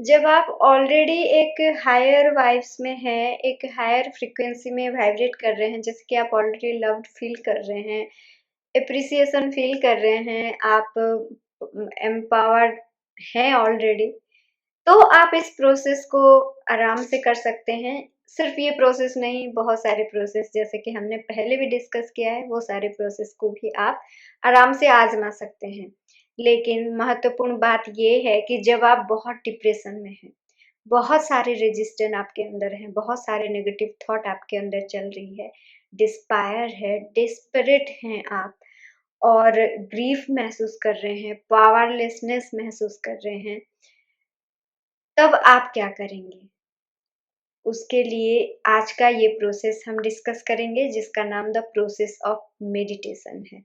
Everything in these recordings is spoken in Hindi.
जब आप ऑलरेडी एक हायर वाइब्स में हैं, एक हायर फ्रीक्वेंसी में वाइब्रेट कर रहे हैं, जैसे कि आप ऑलरेडी लव्ड फील कर रहे हैं, एप्रिसिएशन फील कर रहे हैं, आप एम्पावर्ड हैं ऑलरेडी, तो आप इस प्रोसेस को आराम से कर सकते हैं। सिर्फ ये प्रोसेस नहीं, बहुत सारे प्रोसेस जैसे कि हमने पहले भी डिस्कस किया है, वो सारे प्रोसेस को भी आप आराम से आजमा सकते हैं। लेकिन महत्वपूर्ण बात ये है कि जब आप बहुत डिप्रेशन में हैं, बहुत सारे रेजिस्टेंस आपके अंदर हैं, बहुत सारे नेगेटिव थॉट आपके अंदर चल रही है, डिस्पायर है, डिस्परेट हैं आप, और ग्रीफ महसूस कर रहे हैं, पावरलेसनेस महसूस कर रहे हैं, तब आप क्या करेंगे? उसके लिए आज का ये प्रोसेस हम डिस्कस करेंगे, जिसका नाम द प्रोसेस ऑफ मेडिटेशन है।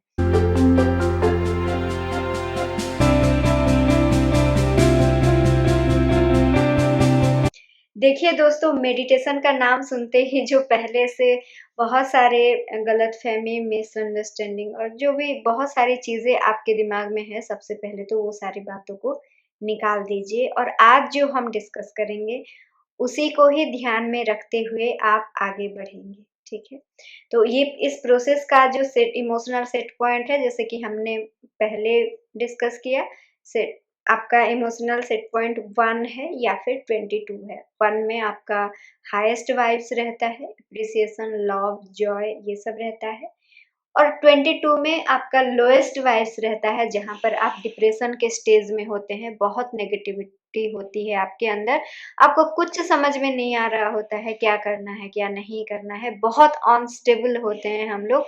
देखिए दोस्तों, मेडिटेशन का नाम सुनते ही जो पहले से बहुत सारे गलतफहमी, मिसअंडरस्टैंडिंग और जो भी बहुत सारी चीज़ें आपके दिमाग में है, सबसे पहले तो वो सारी बातों को निकाल दीजिए और आज जो हम डिस्कस करेंगे, उसी को ही ध्यान में रखते हुए आप आगे बढ़ेंगे, ठीक है? तो ये इस प्रोसेस का जो इमोशनल सेट पॉइंट है, जैसे कि हमने पहले डिस्कस किया, सेट आपका इमोशनल सेट पॉइंट 1 है या फिर 22 है। 1 में आपका हाईएस्ट वाइब्स रहता है, एप्रिसिएशन, लव, जॉय ये सब रहता है, और 22 में आपका लोएस्ट वाइब्स रहता है, जहाँ पर आप डिप्रेशन के स्टेज में होते हैं, बहुत नेगेटिविटी होती है आपके अंदर, आपको कुछ समझ में नहीं आ रहा होता है, क्या करना है, क्या नहीं करना है, बहुत अनस्टेबल होते हैं हम लोग।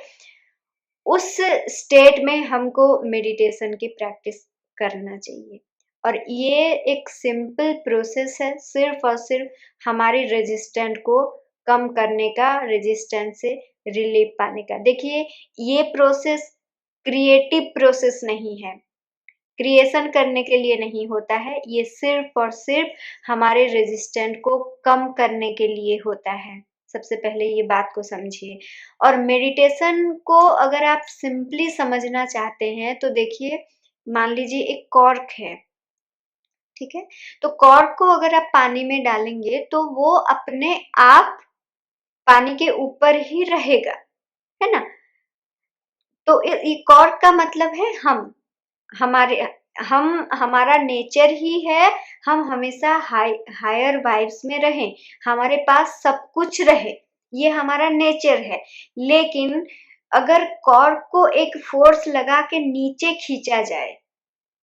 उस स्टेट में हमको मेडिटेशन की प्रैक्टिस करना चाहिए, और ये एक सिंपल प्रोसेस है, सिर्फ और सिर्फ हमारी रेजिस्टेंट को कम करने का, रेजिस्टेंट से रिलीफ पाने का। देखिए, ये प्रोसेस क्रिएटिव प्रोसेस नहीं है, क्रिएशन करने के लिए नहीं होता है, ये सिर्फ और सिर्फ हमारे रेजिस्टेंट को कम करने के लिए होता है। सबसे पहले ये बात को समझिए। और मेडिटेशन को अगर आप सिंपली समझना चाहते हैं तो देखिए, मान लीजिए एक कॉर्क है, ठीक है? तो कॉर्क को अगर आप पानी में डालेंगे तो वो अपने आप पानी के ऊपर ही रहेगा, है ना? तो ये कॉर्क का मतलब है हमारे हमारा नेचर ही है, हम हमेशा हायर वाइब्स में रहें, हमारे पास सब कुछ रहे, ये हमारा नेचर है। लेकिन अगर कॉर्क को एक फोर्स लगा के नीचे खींचा जाए,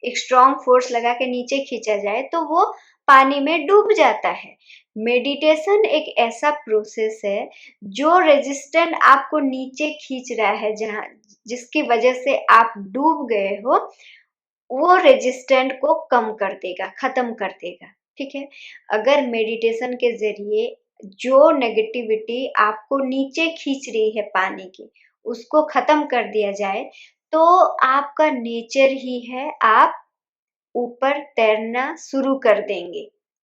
एक स्ट्रॉन्ग फोर्स लगा के नीचे खींचा जाए, तो वो पानी में डूब जाता है। मेडिटेशन एक ऐसा प्रोसेस है जो रेजिस्टेंट आपको नीचे खींच रहा है, जहां जिसकी वजह से आप डूब गए हो, वो रेजिस्टेंट को कम कर देगा, खत्म कर देगा, ठीक है? अगर मेडिटेशन के जरिए जो नेगेटिविटी आपको नीचे खींच रही है पानी की, उसको खत्म कर दिया जाए, तो आपका नेचर ही है, आप ऊपर तैरना शुरू कर देंगे,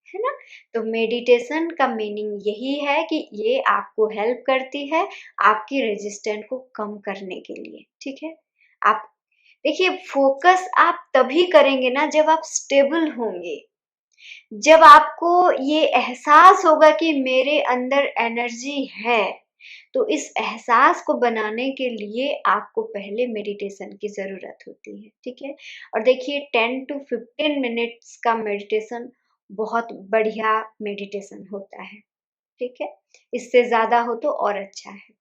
है ना? तो मेडिटेशन का मीनिंग यही है कि ये आपको हेल्प करती है आपकी रेजिस्टेंट को कम करने के लिए, ठीक है? आप देखिए, फोकस आप तभी करेंगे ना जब आप स्टेबल होंगे, जब आपको ये एहसास होगा कि मेरे अंदर एनर्जी है। तो इस एहसास को बनाने के लिए आपको पहले मेडिटेशन की ज़रूरत होती है, ठीक है? और देखिए, 10 टू 15 मिनट्स का मेडिटेशन बहुत बढ़िया मेडिटेशन होता है, ठीक है? इससे ज़्यादा हो तो और अच्छा है।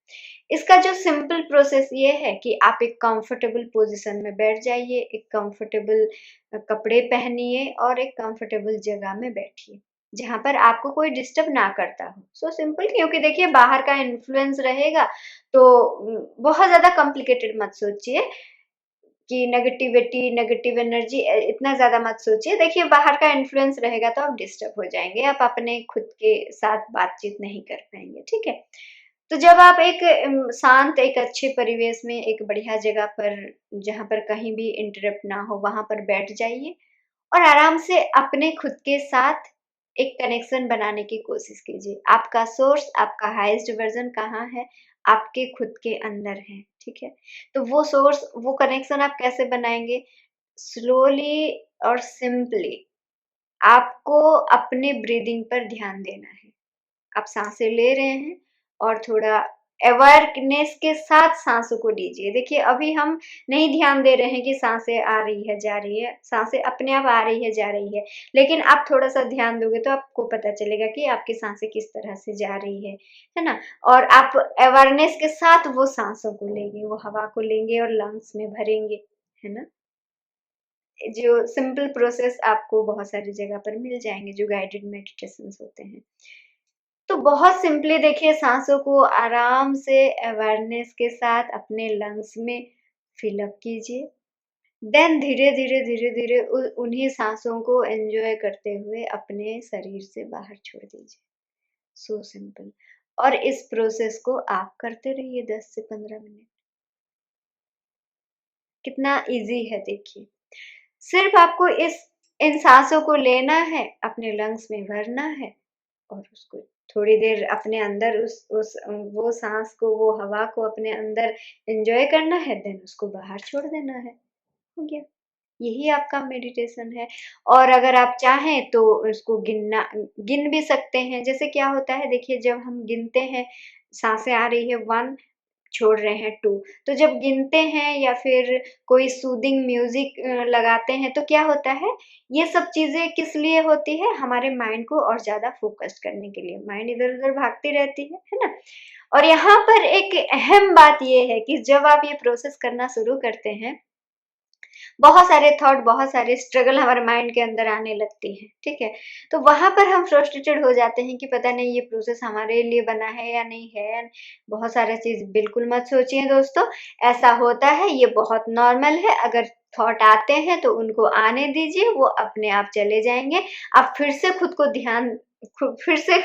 इसका जो सिंपल प्रोसेस ये है कि आप एक कंफर्टेबल पोजीशन में बैठ जाइए, एक कंफर्टेबल कपड़े पहनिए और एक कंफर्टेबल जगह में बैठिए, जहाँ पर आपको कोई डिस्टर्ब ना करता हो। सो सिंपल, क्योंकि देखिए बाहर का इन्फ्लुएंस रहेगा, तो बहुत ज़्यादा कॉम्प्लिकेटेड मत सोचिए कि नेगेटिविटी, नेगेटिव एनर्जी इतना ज़्यादा मत सोचिए। देखिए, बाहर का इन्फ्लुएंस रहेगा तो आप डिस्टर्ब हो जाएँगे, आप अपने खुद के साथ बातचीत नहीं कर पाएँगे, ठीक है? तो जब आप एक शांत, एक अच्छे परिवेश में, एक बढ़िया जगह पर, जहाँ पर कहीं भी इंटरप्ट ना हो, वहाँ पर बैठ जाइए और आराम से अपने खुद के साथ एक कनेक्शन बनाने की कोशिश कीजिए। आपका सोर्स, आपका हाईएस्ट वर्जन कहाँ है? आपके खुद के अंदर है, ठीक है? तो वो सोर्स, वो कनेक्शन आप कैसे बनाएँगे? स्लोली और सिंपली आपको अपने ब्रीदिंग पर ध्यान देना है। आप सांसें ले रहे हैं और थोड़ा अवेयरनेस के साथ सांसों को लीजिए। देखिए अभी हम नहीं ध्यान दे रहे हैं कि सांसें आ रही है जा रही है, सांसें अपने आप आ रही है जा रही है, लेकिन आप थोड़ा सा ध्यान दोगे तो आपको पता चलेगा कि आपकी सांसें किस तरह से जा रही है ना। और आप अवेयरनेस के साथ वो सांसों को लेंगे, वो हवा को लेंगे और लंग्स में भरेंगे, है ना। जो सिंपल प्रोसेस आपको बहुत सारी जगह पर मिल जाएंगे, जो गाइडेड मेडिटेशंस होते हैं। तो बहुत सिंपली देखिए सांसों को आराम से अवेयरनेस के साथ अपने लंग्स में फिलअप कीजिए। देन धीरे धीरे धीरे धीरे उन्हीं सांसों को एंजॉय करते हुए अपने शरीर से बाहर छोड़ दीजिए। So simple. और इस प्रोसेस को आप करते रहिए 10 से 15 मिनट। कितना इजी है देखिए। सिर्फ आपको इस इन सांसों को लेना है, अपने लंग्स में भरना है और उसको थोड़ी देर अपने अंदर उस वो सांस को, वो हवा को अपने अंदर एंजॉय करना है, देन उसको बाहर छोड़ देना है। हो गया, यही आपका मेडिटेशन है। और अगर आप चाहें तो उसको गिन भी सकते हैं। जैसे क्या होता है देखिए, जब हम गिनते हैं, सांसें आ रही है 1, छोड़ रहे हैं 2, तो जब गिनते हैं या फिर कोई सूदिंग म्यूजिक लगाते हैं तो क्या होता है, ये सब चीजें किस लिए होती है, हमारे माइंड को और ज्यादा फोकस करने के लिए। माइंड इधर उधर भागती रहती है ना। और यहाँ पर एक अहम बात ये है कि जब आप ये प्रोसेस करना शुरू करते हैं, बहुत सारे थॉट, बहुत सारे स्ट्रगल हमारे माइंड के अंदर आने लगती है, ठीक है। तो वहां पर हम फ्रस्ट्रेटेड हो जाते हैं कि पता नहीं ये प्रोसेस हमारे लिए बना है या नहीं है। बहुत सारे चीज बिल्कुल मत सोचिए दोस्तों, ऐसा होता है, ये बहुत नॉर्मल है। अगर थॉट आते हैं तो उनको आने दीजिए, वो अपने आप चले जाएंगे। आप फिर से खुद को फिर से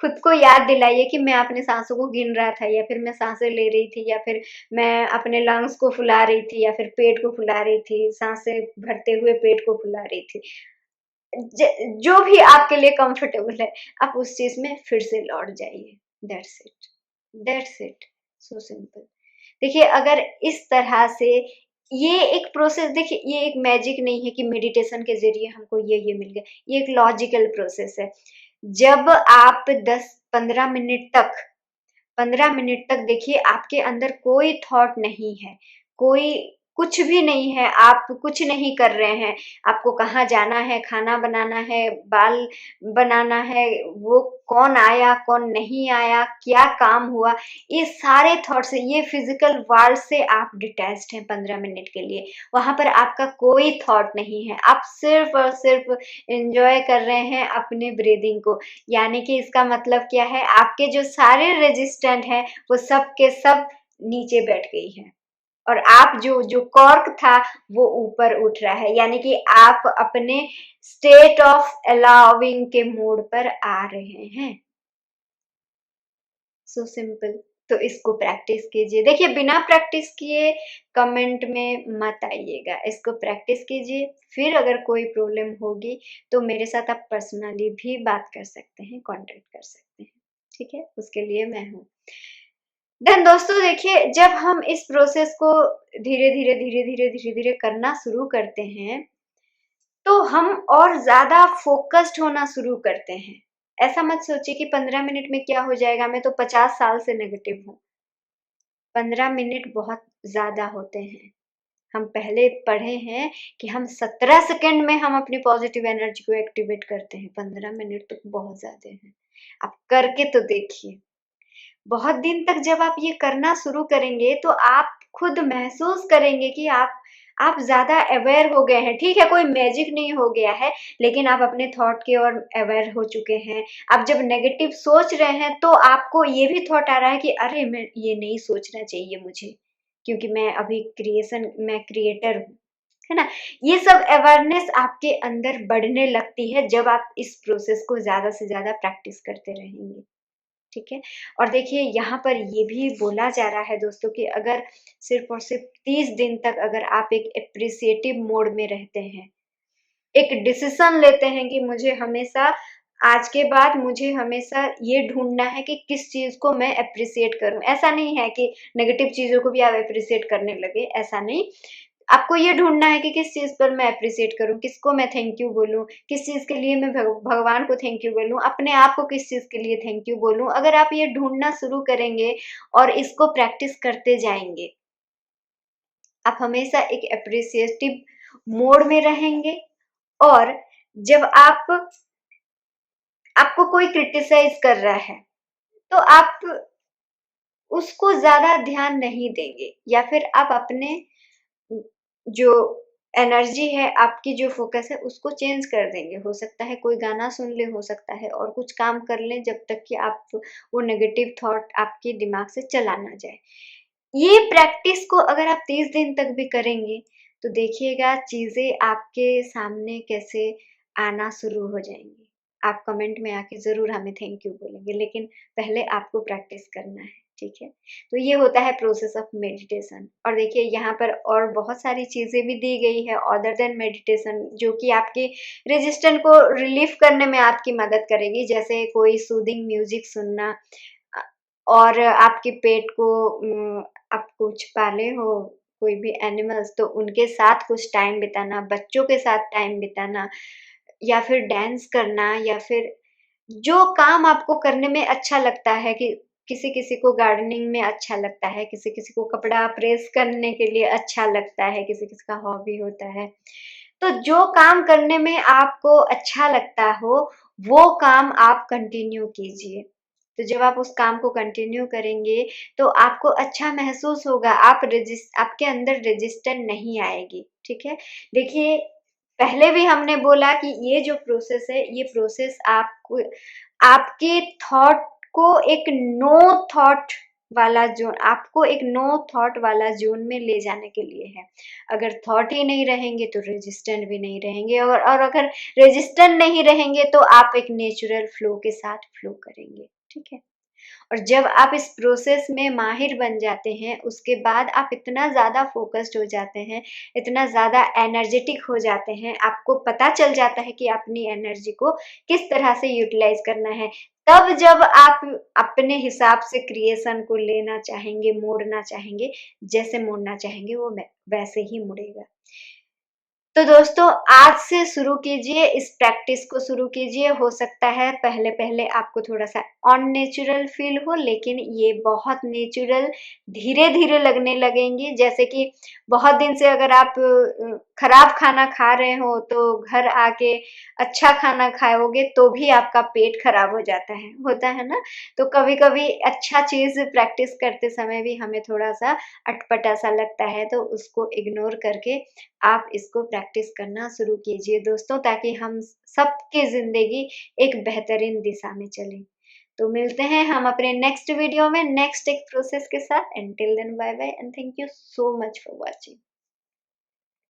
खुद को याद दिलाइए कि मैं अपने सांसों को गिन रहा था, या फिर मैं सांसें ले रही थी, या फिर मैं अपने लंग्स को फुला रही थी, या फिर पेट को फुला रही थी, सांसें भरते हुए पेट को फुला रही थी। जो भी आपके लिए कंफर्टेबल है, आप उस चीज में फिर से लौट जाइए। That's it, that's it, so simple. देखिए अगर इस तरह से ये एक प्रोसेस, देखिए ये एक मैजिक नहीं है कि मेडिटेशन के जरिए हमको ये मिल गया। ये एक लॉजिकल प्रोसेस है। जब आप 15 मिनट तक देखिए आपके अंदर कोई थॉट नहीं है, कोई कुछ भी नहीं है, आप कुछ नहीं कर रहे हैं। आपको कहाँ जाना है, खाना बनाना है, बाल बनाना है, वो कौन आया कौन नहीं आया, क्या काम हुआ, ये सारे थॉट से, ये फिजिकल वर्ल्ड से आप डिटैच्ड हैं 15 मिनट के लिए। वहां पर आपका कोई थॉट नहीं है, आप सिर्फ और सिर्फ एंजॉय कर रहे हैं अपने ब्रीदिंग को। यानी कि इसका मतलब क्या है, आपके जो सारे रेजिस्टेंट हैं वो सब के सब नीचे बैठ गई है, और आप जो जो कॉर्क था वो ऊपर उठ रहा है। यानी कि आप अपने स्टेट ऑफ अलाउिंग के मोड पर आ रहे हैं। So simple. तो इसको प्रैक्टिस कीजिए। देखिए बिना प्रैक्टिस किए कमेंट में मत आइएगा, इसको प्रैक्टिस कीजिए। फिर अगर कोई प्रॉब्लम होगी तो मेरे साथ आप पर्सनली भी बात कर सकते हैं, कांटेक्ट कर सकते हैं, ठीक है, उसके लिए मैं हूँ। देन दोस्तों देखिए, जब हम इस प्रोसेस को धीरे धीरे धीरे धीरे धीरे धीरे करना शुरू करते हैं तो हम और ज्यादा फोकस्ड होना शुरू करते हैं। ऐसा मत सोचिए कि 15 मिनट में क्या हो जाएगा, मैं तो 50 साल से नेगेटिव हूँ। 15 मिनट बहुत ज्यादा होते हैं। हम पहले पढ़े हैं कि हम 17 सेकेंड में हम अपनी पॉजिटिव एनर्जी को एक्टिवेट करते हैं। 15 मिनट तो बहुत ज्यादा है। आप करके तो देखिए। बहुत दिन तक जब आप ये करना शुरू करेंगे तो आप खुद महसूस करेंगे कि आप ज्यादा अवेयर हो गए हैं। ठीक है, कोई मैजिक नहीं हो गया है, लेकिन आप अपने थॉट के और अवेयर हो चुके हैं। आप जब नेगेटिव सोच रहे हैं तो आपको ये भी थॉट आ रहा है कि अरे मैं ये नहीं सोचना चाहिए मुझे, क्योंकि मैं क्रिएटर हूँ, है ना। ये सब अवेयरनेस आपके अंदर बढ़ने लगती है जब आप इस प्रोसेस को ज्यादा से ज्यादा प्रैक्टिस करते रहेंगे, ठीक है। और देखिए यहाँ पर ये भी बोला जा रहा है दोस्तों कि अगर सिर्फ और सिर्फ 30 दिन तक अगर आप एक अप्रिसिएटिव मोड में रहते हैं, एक डिसीजन लेते हैं कि मुझे हमेशा, आज के बाद मुझे हमेशा ये ढूंढना है कि किस चीज को मैं अप्रिसिएट करूं। ऐसा नहीं है कि नेगेटिव चीजों को भी आप अप्रिसिएट करने लगे, ऐसा नहीं। आपको ये ढूँढना है कि किस चीज़ पर मैं एप्रिशिएट करूँ, किसको मैं थैंक यू बोलूँ, किस चीज़ के लिए मैं भगवान को थैंक यू बोलूँ, अपने आप को किस चीज़ के लिए थैंक यू बोलूँ। अगर आप ये ढूँढना शुरू करेंगे और इसको प्रैक्टिस करते जाएँगे, आप हमेशा एक एप्रिसिएटिव मोड में रहेंगे। और जब आपको कोई क्रिटिसाइज़ कर रहा है, तो आप उसको ज़्यादा ध्यान नहीं देंगे, या फिर आप अपने जो एनर्जी है, आपकी जो फोकस है, उसको चेंज कर देंगे। हो सकता है कोई गाना सुन ले, हो सकता है और कुछ काम कर लें, जब तक कि आप वो नेगेटिव थॉट आपके दिमाग से चला ना जाए। ये प्रैक्टिस को अगर आप 30 दिन तक भी करेंगे, तो देखिएगा चीज़ें आपके सामने कैसे आना शुरू हो जाएँगी। आप कमेंट में आके ज़रूर हमें थैंक यू बोलेंगे, लेकिन पहले आपको प्रैक्टिस करना है, ठीक है? तो ये होता है प्रोसेस ऑफ मेडिटेशन। और देखिए यहाँ पर और बहुत सारी चीज़ें भी दी गई है अदर देन मेडिटेशन, जो कि आपके रेजिस्टेंस को रिलीफ़ करने में आपकी मदद करेगी। जैसे कोई सूदिंग म्यूज़िक सुनना, अ, और आपके पेट को आप कुछ पाले हो, कोई भी एनिमल्स, तो उनके साथ कुछ टाइम बिताना, बच्चों के साथ टाइम बिताना, या फिर डांस करना, या फिर जो काम आपको करने में अच्छा लगता है, कि किसी-किसी को गार्डनिंग में अच्छा लगता है, किसी-किसी को कपड़ा प्रेस करने के लिए अच्छा लगता है, किसी-किसी का हॉबी होता है। तो जो काम करने में आपको अच्छा लगता हो, वो काम आप कंटिन्यू कीजिए। तो जब आप उस काम को कंटिन्यू करेंगे, तो आपको अच्छा महसूस होगा, आपके अंदर रेजिस्टेंस नहीं आएगी, ठीक है? देखिए, पहले भी हमने बोला कि ये जो प्रोसेस है, ये प्रोसेस आपको आपके थॉट को एक नो थॉट वाला ज़ोन, आपको एक नो थॉट वाला ज़ोन में ले जाने के लिए है। अगर थॉट ही नहीं रहेंगे, तो रेजिस्टेंट भी नहीं रहेंगे, और अगर रेजिस्टेंट नहीं रहेंगे, तो आप एक नेचुरल फ्लो के साथ फ्लो करेंगे, ठीक है? और जब आप इस प्रोसेस में माहिर बन जाते हैं, उसके बाद आप इतना ज़्यादा फ़ोकस्ड हो जाते हैं, इतना ज़्यादा एनर्जेटिक हो जाते हैं, आपको पता चल जाता है कि अपनी एनर्जी को किस तरह से यूटिलाइज़ करना है। तब जब आप अपने हिसाब से क्रिएशन को लेना चाहेंगे, मोड़ना चाहेंगे, जैसे मोड़ना चाहेंगे, वो वैसे ही मुड़ेगा। तो दोस्तों, आज से शुरू कीजिए, इस प्रैक्टिस को शुरू कीजिए। हो सकता है पहले-पहले आपको थोड़ा-सा अननेचुरल फ़ील हो, लेकिन ये बहुत नेचुरल धीरे-धीरे लगने लगेंगी। जैसे कि बहुत दिन से अगर आप खराब खाना खा रहे हो, तो घर आके अच्छा खाना खाओगे, तो भी आपका पेट खराब हो जाता है, होता है ना? तो कभी-कभी अच्छा चीज़ प्रैक्टिस करते समय भी हमें थोड़ा-सा अटपटा-सा लगता है, तो उसको इग्नोर करके आप इसको प्रैक्टिस करना शुरू कीजिए दोस्तों, ताकि हम सबकी ज़िंदगी एक बेहतरीन दिशा में चले। तो मिलते हैं हम अपने नेक्स्ट वीडियो में, नेक्स्ट एक प्रोसेस के साथ। Until then bye bye and thank you so much for watching.